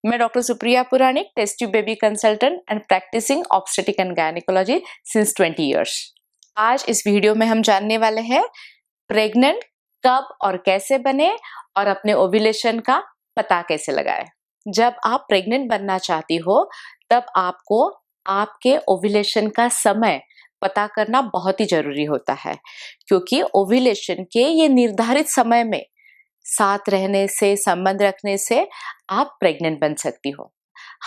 मैं doctor Supriya Puranik, test tube baby consultant and practising obstetric and gynaecology since 20 years. आज इस video में हम जानने वाले हैं प्रेग्नेंट कब और कैसे बने और अपने ओव्यूलेशन का पता कैसे लगाएं। जब आप प्रेग्नेंट बनना चाहती हो तब आपको आपके ओव्यूलेशन का समय पता करना बहुत ही जरूरी होता है, क्योंकि ओव्यूलेशन के ये निर्धारित समय में साथ रहने से, संबंध रखने से आप प्रेग्नेंट बन सकती हो।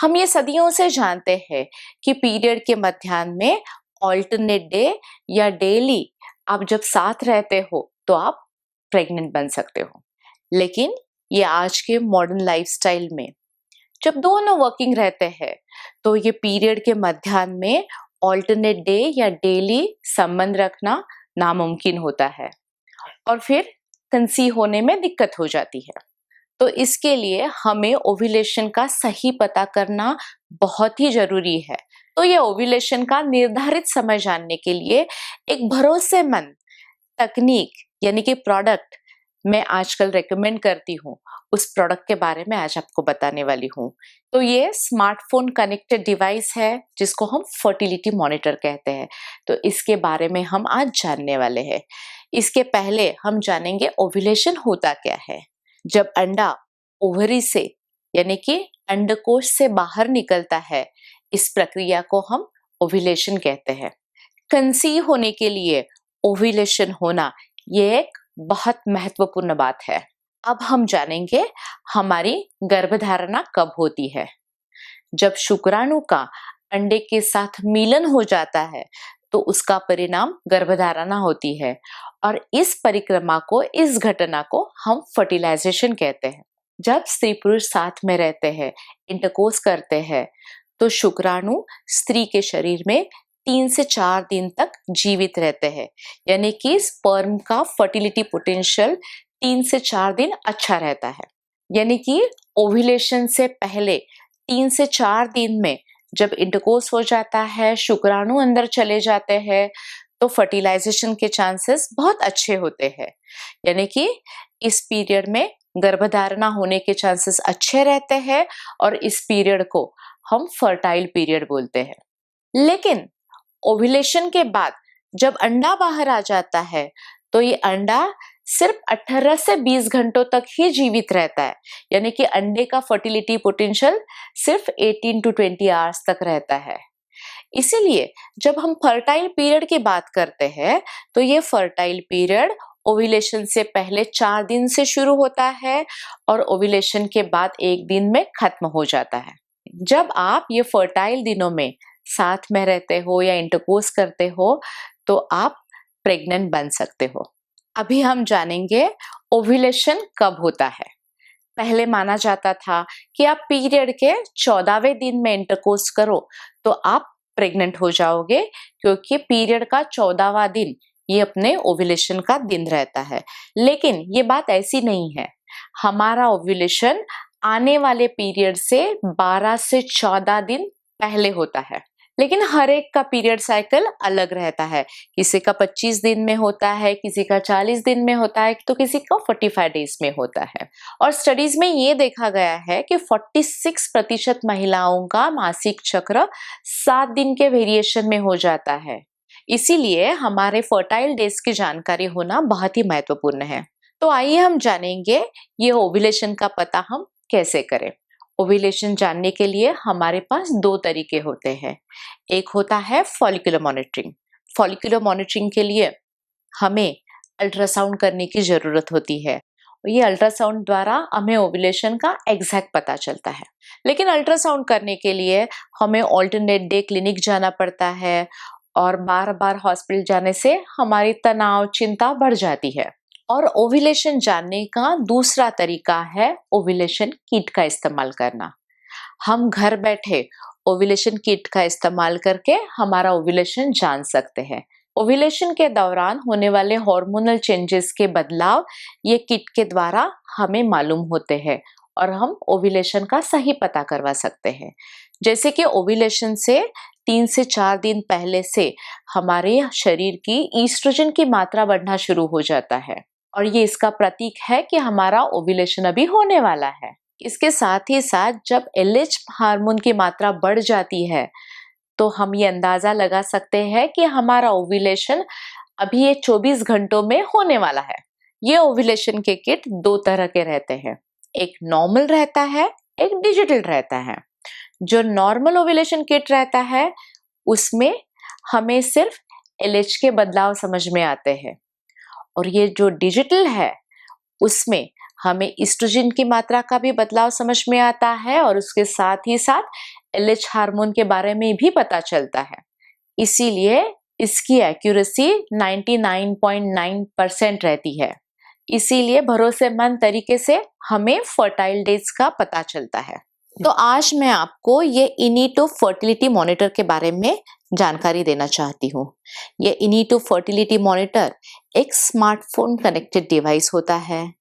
हम ये सदियों से जानते हैं कि पीरियड के मध्याह्न में ऑल्टरनेट डे या डेली आप जब साथ रहते हो तो आप प्रेग्नेंट बन सकते हो। लेकिन ये आज के मॉडर्न लाइफस्टाइल में जब दोनों वर्किंग रहते हैं तो ये पीरियड के मध्याह्न में ऑल्टरनेट डे या डेली संबंध रखना नामुमकिन होता है और फिर कंसीव होने में दिक्कत हो जाती है। तो इसके लिए हमें ओव्यूलेशन का सही पता करना बहुत ही जरूरी है। तो ये ओव्यूलेशन का निर्धारित समय जानने के लिए एक भरोसेमंद तकनीक यानी कि प्रोडक्ट मैं आजकल रेकमेंड करती हूँ, उस प्रोडक्ट के बारे में आज आपको बताने वाली हूँ। तो ये स्मार्टफोन कनेक्टेड डिवाइस है जिसको हम फर्टिलिटी मॉनिटर कहते हैं। तो इसके बारे में हम आज जानने वाले हैं। इसके पहले हम जानेंगे ओव्यूलेशन होता क्या है। जब अंडा ओवरी से यानी कि अंडकोश से बाहर निकलता है, इस प्रक्रिया को हम ओव्यूलेशन कहते हैं। कंसीव होने के लिए ओव्यूलेशन होना ये एक बहुत महत्वपूर्ण बात है। अब हम जानेंगे हमारी गर्भधारणा कब होती है। जब शुक्राणु का अंडे के साथ मिलन हो जाता है तो उसका परिणाम गर्भधारणा होती है और इस परिक्रमा को, इस घटना को हम फर्टिलाइजेशन कहते हैं। जब स्त्री पुरुष साथ में रहते हैं, इंटरकोर्स करते हैं, तो शुक्राणु स्त्री के शरीर में 3 से 4 दिन तक जीवित रहते हैं, यानी कि स्पर्म का फर्टिलिटी पोटेंशियल 3 से 4 दिन अच्छा रहता है। यानी कि ओव्यूलेशन से पहले 3 से 4 दिन में जब इंटरकोर्स हो जाता है, शुक्राणु अंदर चले जाते हैं, तो फर्टिलाइजेशन के चांसेस बहुत अच्छे होते हैं। यानी कि इस पीरियड में गर्भधारणा होने के चांसेस अच्छे रहते हैं और इस पीरियड को हम फर्टाइल पीरियड बोलते हैं। लेकिन ओव्यूलेशन के बाद जब अंडा बाहर आ जाता है तो ये अंडा सिर्फ 18 से 20 घंटों तक ही जीवित रहता है, यानी कि अंडे का फर्टिलिटी पोटेंशियल सिर्फ 18 to 20 आवर्स तक रहता है। इसीलिए जब हम फर्टाइल पीरियड की बात करते हैं तो ये फर्टाइल पीरियड ओव्यूलेशन से पहले 4 दिन से शुरू होता है और ओव्यूलेशन के बाद 1 दिन में खत्म हो जाता है। जब आप ये फर्टाइल दिनों में साथ में रहते हो या इंटरकोर्स करते हो तो आप प्रेग्नेंट बन सकते हो। अभी हम जानेंगे ओव्यूलेशन कब होता है। पहले माना जाता था कि आप पीरियड के 14वें दिन में इंटरकोर्स करो तो आप प्रेग्नेंट हो जाओगे, क्योंकि पीरियड का 14वां दिन ये अपने ओव्यूलेशन का दिन रहता है। लेकिन ये बात ऐसी नहीं है। हमारा ओव्यूलेशन आने वाले पीरियड से 12 से 14 दिन पहले होता है। लेकिन हर एक का पीरियड साइकिल अलग रहता है। किसी का 25 दिन में होता है, किसी का 40 दिन में होता है, तो किसी का 45 डेज में होता है। और स्टडीज में ये देखा गया है कि 46% महिलाओं का मासिक चक्र 7 दिन के वेरिएशन में हो जाता है। इसीलिए हमारे फर्टाइल डेज की जानकारी होना बहुत ही महत्वपूर्ण है। तो आइए हम जानेंगे ये ओव्यूलेशन का पता हम कैसे करें। ओव्यूलेशन जानने के लिए हमारे पास 2 तरीके होते हैं। एक होता है फॉलिकुलर मॉनिटरिंग। फॉलिकुलर मॉनिटरिंग के लिए हमें अल्ट्रासाउंड करने की जरूरत होती है। ये अल्ट्रासाउंड द्वारा हमें ओव्यूलेशन का एग्जैक्ट पता चलता है। लेकिन अल्ट्रासाउंड करने के लिए हमें ऑल्टरनेट डे क्लिनिक जाना पड़ता है और बार बार हॉस्पिटल जाने से हमारी तनाव, चिंता बढ़ जाती है। और ओव्यूलेशन जानने का दूसरा तरीका है ओव्यूलेशन किट का इस्तेमाल करना। हम घर बैठे ओव्यूलेशन किट का इस्तेमाल करके हमारा ओव्यूलेशन जान सकते हैं। ओव्यूलेशन के दौरान होने वाले हार्मोनल चेंजेस के बदलाव ये किट के द्वारा हमें मालूम होते हैं और हम ओव्यूलेशन का सही पता करवा सकते हैं। जैसे कि ओव्यूलेशन से 3 से 4 दिन पहले से हमारे शरीर की ईस्ट्रोजन की मात्रा बढ़ना शुरू हो जाता है और ये इसका प्रतीक है कि हमारा ओव्यूलेशन अभी होने वाला है। इसके साथ ही साथ जब LH हार्मोन की मात्रा बढ़ जाती है तो हम ये अंदाजा लगा सकते हैं कि हमारा ओव्यूलेशन अभी ये 24 घंटों में होने वाला है। ये ओव्यूलेशन के किट दो तरह के रहते हैं, एक नॉर्मल रहता है, एक डिजिटल रहता है। जो नॉर्मल ओव्यूलेशन किट रहता है उसमें हमें सिर्फ LH के बदलाव समझ में आते हैं, और ये जो डिजिटल है उसमें हमें ईस्ट्रोजन की मात्रा का भी बदलाव समझ में आता है और उसके साथ ही साथ LH हार्मोन के बारे में भी पता चलता है। इसीलिए इसकी एक्यूरेसी 99.9% रहती है। इसीलिए भरोसेमंद तरीके से हमें फर्टाइल डेज का पता चलता है। तो आज मैं आपको ये इनिटो फर्टिलिटी मॉनिटर के बारे में जानकारी देना चाहती हूँ। ये इनिटो फर्टिलिटी मॉनिटर एक स्मार्टफोन कनेक्टेड डिवाइस होता है,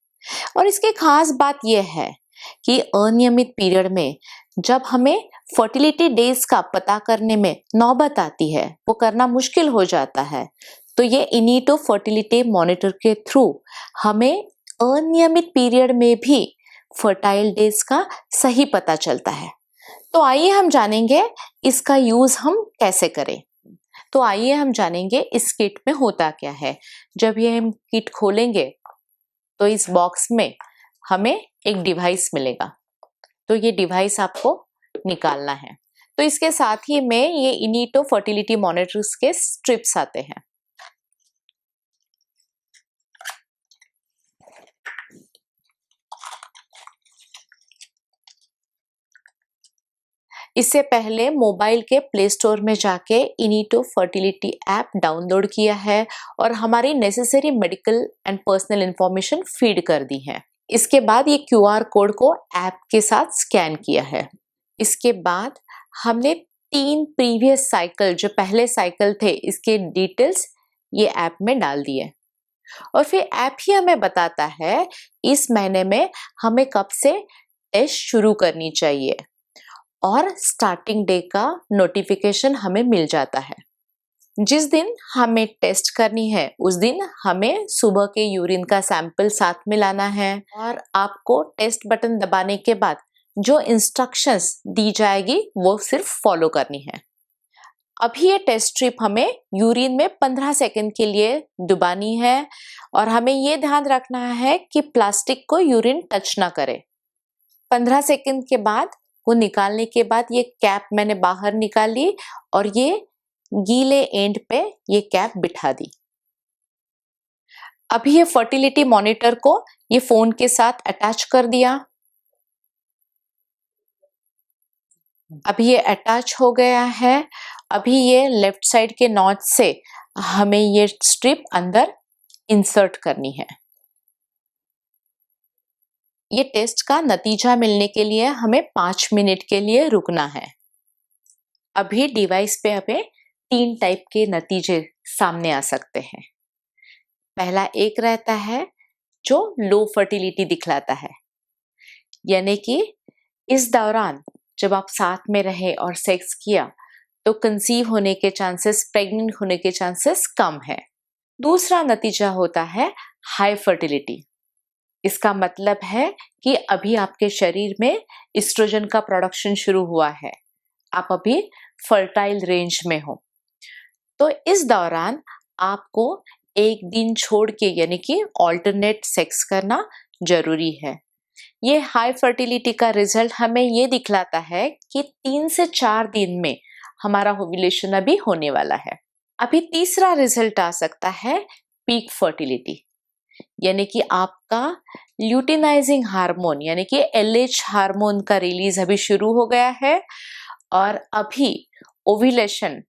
और इसकी खास बात यह है कि अनियमित पीरियड में जब हमें फर्टिलिटी डेज का पता करने में नौबत आती है, वो करना मुश्किल हो जाता है, तो ये इनिटो फर्टिलिटी मॉनिटर के थ्रू हमें अनियमित पीरियड में भी फर्टाइल डेज का सही पता चलता है। तो आइए हम जानेंगे इसका यूज हम कैसे करें। तो आइए हम जानेंगे इस किट में होता क्या है। जब ये हम किट खोलेंगे तो इस बॉक्स में हमें एक डिवाइस मिलेगा, तो ये डिवाइस आपको निकालना है। तो इसके साथ ही में ये इनिटो फर्टिलिटी मॉनिटर्स के स्ट्रिप्स आते हैं। इससे पहले मोबाइल के प्ले स्टोर में जाके इनिटो फर्टिलिटी ऐप डाउनलोड किया है और हमारी necessary medical and personal information feed कर दी है। इसके बाद ये QR कोड को ऐप के साथ स्कैन किया है। इसके बाद हमने 3 प्रीवियस साइकिल, जो पहले साइकिल थे, इसके डिटेल्स ये ऐप में डाल दिए, और फिर ऐप ही हमें बताता है इस महीने में हमें कब से टेस्ट शुरू करनी चाहिए, और स्टार्टिंग डे का नोटिफिकेशन हमें मिल जाता है। जिस दिन हमें टेस्ट करनी है उस दिन हमें सुबह के यूरिन का सैंपल साथ में लाना है, और आपको टेस्ट बटन दबाने के बाद जो इंस्ट्रक्शंस दी जाएगी वो सिर्फ फॉलो करनी है। अभी ये टेस्ट स्ट्रिप हमें यूरिन में 15 सेकंड के लिए डुबानी है, और हमें ये ध्यान रखना है कि प्लास्टिक को यूरिन टच ना करे। 15 सेकंड के बाद वो निकालने के बाद ये कैप मैंने बाहर निकाली और ये गीले एंड पे ये कैप बिठा दी। अभी ये फर्टिलिटी मॉनिटर को ये फोन के साथ अटैच कर दिया। अभी ये अटैच हो गया है। अभी ये लेफ्ट साइड के नॉच से हमें ये स्ट्रिप अंदर इंसर्ट करनी है। ये टेस्ट का नतीजा मिलने के लिए हमें 5 मिनट के लिए रुकना है। अभी डिवाइस पे हमें 3 टाइप के नतीजे सामने आ सकते हैं। पहला एक रहता है जो लो फर्टिलिटी दिखलाता है, यानी कि इस दौरान जब आप साथ में रहे और सेक्स किया तो कंसीव होने के चांसेस, प्रेग्नेंट होने के चांसेस कम है। दूसरा नतीजा होता है हाई फर्टिलिटी। इसका मतलब है कि अभी आपके शरीर में एस्ट्रोजन का प्रोडक्शन शुरू हुआ है, आप अभी फर्टाइल रेंज में हो। तो इस दौरान आपको एक दिन छोड़ के, यानी कि ऑल्टरनेट सेक्स करना जरूरी है। ये हाई फर्टिलिटी का रिजल्ट हमें ये दिखलाता है कि 3 से 4 दिन में हमारा ओव्यूलेशन अभी होने वाला है। अभी तीसरा रिजल्ट आ सकता है पीक फर्टिलिटी, यानी कि आपका ल्यूटिनाइजिंग हार्मोन यानी कि LH हार्मोन का रिलीज अभी शुरू हो गया है, और अभी ओव्यूलेशन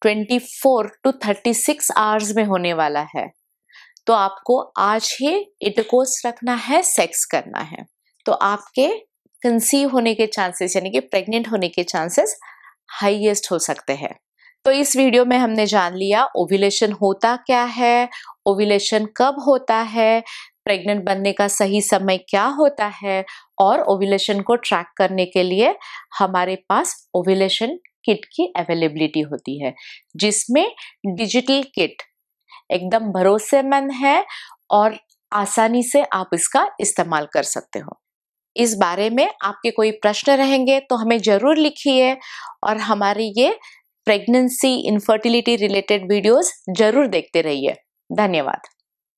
24 to 36 आवर्स में होने वाला है। तो आपको आज ही इंटरकोर्स रखना है, सेक्स करना है, तो आपके कंसीव होने के चांसेस यानी कि प्रेग्नेंट होने के चांसेस हाईएस्ट हो सकते हैं। तो इस वीडियो में हमने जान लिया ओव्यूलेशन होता क्या है, ओव्यूलेशन कब होता है, प्रेग्नेंट बनने का सही समय क्या होता है, और ओव्यूलेशन को ट्रैक करने के लिए हमारे पास ओव्यूलेशन किट की अवेलेबिलिटी होती है, जिसमें डिजिटल किट एकदम भरोसेमंद है और आसानी से आप इसका इस्तेमाल कर सकते हो। इस बारे में आपके कोई प्रश्न रहेंगे तो हमें ज़रूर लिखिए और हमारी ये प्रेगनेंसी इनफर्टिलिटी रिलेटेड वीडियोस ज़रूर देखते रहिए। धन्यवाद।